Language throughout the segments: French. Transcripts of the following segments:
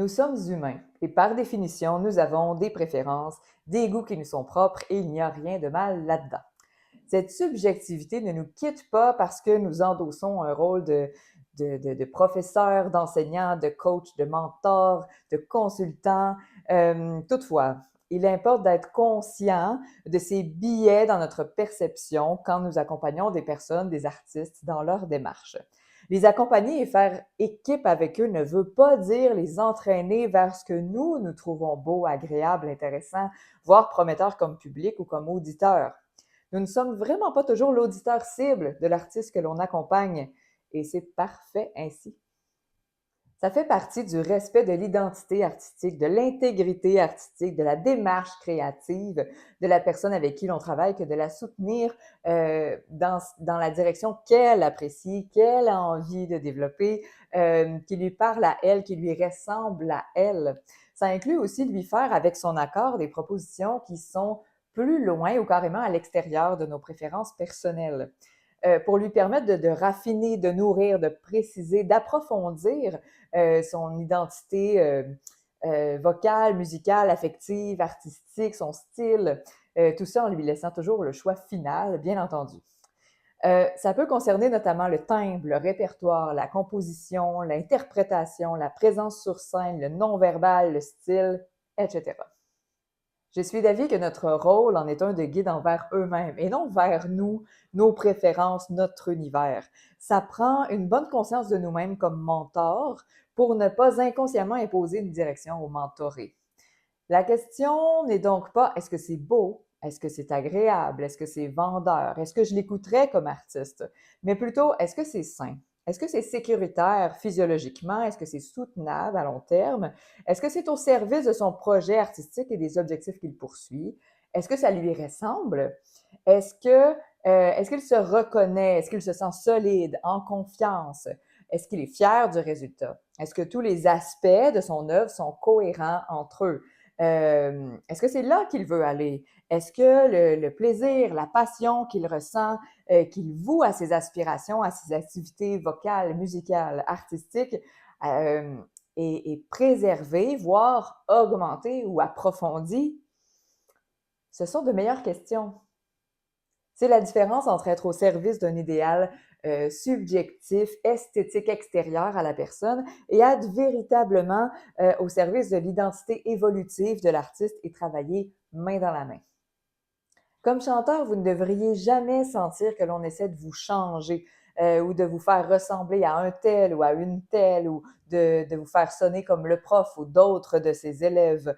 Nous sommes humains et par définition, nous avons des préférences, des goûts qui nous sont propres et il n'y a rien de mal là-dedans. Cette subjectivité ne nous quitte pas parce que nous endossons un rôle de professeur, d'enseignant, de coach, de mentor, de consultant. Toutefois, il importe d'être conscient de ces biais dans notre perception quand nous accompagnons des personnes, des artistes dans leur démarche. Les accompagner et faire équipe avec eux ne veut pas dire les entraîner vers ce que nous trouvons beau, agréable, intéressant, voire prometteur comme public ou comme auditeur. Nous ne sommes vraiment pas toujours l'auditeur cible de l'artiste que l'on accompagne et c'est parfait ainsi. Ça fait partie du respect de l'identité artistique, de l'intégrité artistique, de la démarche créative de la personne avec qui l'on travaille que de la soutenir dans la direction qu'elle apprécie, qu'elle a envie de développer, qui lui parle à elle, qui lui ressemble à elle. Ça inclut aussi de lui faire avec son accord des propositions qui sont plus loin ou carrément à l'extérieur de nos préférences personnelles. Pour lui permettre de raffiner, de nourrir, de préciser, d'approfondir son identité vocale, musicale, affective, artistique, son style, tout ça en lui laissant toujours le choix final, bien entendu. Ça peut concerner notamment le timbre, le répertoire, la composition, l'interprétation, la présence sur scène, le non-verbal, le style, etc. Je suis d'avis que notre rôle en est un de guide envers eux-mêmes et non vers nous, nos préférences, notre univers. Ça prend une bonne conscience de nous-mêmes comme mentors pour ne pas inconsciemment imposer une direction au mentoré. La question n'est donc pas est-ce que c'est beau, est-ce que c'est agréable, est-ce que c'est vendeur, est-ce que je l'écouterais comme artiste, mais plutôt est-ce que c'est sain? Est-ce que c'est sécuritaire physiologiquement? Est-ce que c'est soutenable à long terme? Est-ce que c'est au service de son projet artistique et des objectifs qu'il poursuit? Est-ce que ça lui ressemble? Est-ce qu'il se reconnaît? Est-ce qu'il se sent solide, en confiance? Est-ce qu'il est fier du résultat? Est-ce que tous les aspects de son œuvre sont cohérents entre eux? Est-ce que c'est là qu'il veut aller? Est-ce que le plaisir, la passion qu'il ressent, qu'il voue à ses aspirations, à ses activités vocales, musicales, artistiques, euh, est préservé, voire augmenté ou approfondi? Ce sont de meilleures questions. C'est la différence entre être au service d'un idéal subjectif, esthétique extérieur à la personne et être véritablement au service de l'identité évolutive de l'artiste et travailler main dans la main. Comme chanteur, vous ne devriez jamais sentir que l'on essaie de vous changer ou de vous faire ressembler à un tel ou à une telle ou de vous faire sonner comme le prof ou d'autres de ses élèves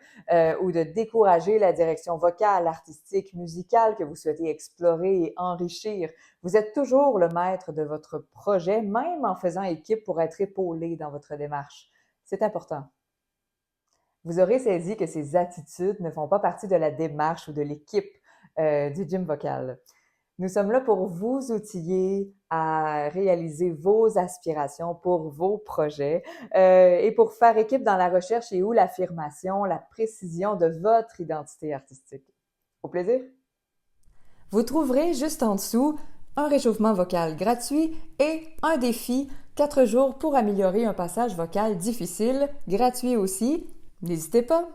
ou de décourager la direction vocale, artistique, musicale que vous souhaitez explorer et enrichir. Vous êtes toujours le maître de votre projet, même en faisant équipe pour être épaulé dans votre démarche. C'est important. Vous aurez saisi que ces attitudes ne font pas partie de la démarche ou de l'équipe du gym vocal. Nous sommes là pour vous outiller à réaliser vos aspirations pour vos projets et pour faire équipe dans la recherche et ou l'affirmation, la précision de votre identité artistique. Au plaisir! Vous trouverez juste en dessous un réchauffement vocal gratuit et un défi 4 jours pour améliorer un passage vocal difficile, gratuit aussi. N'hésitez pas!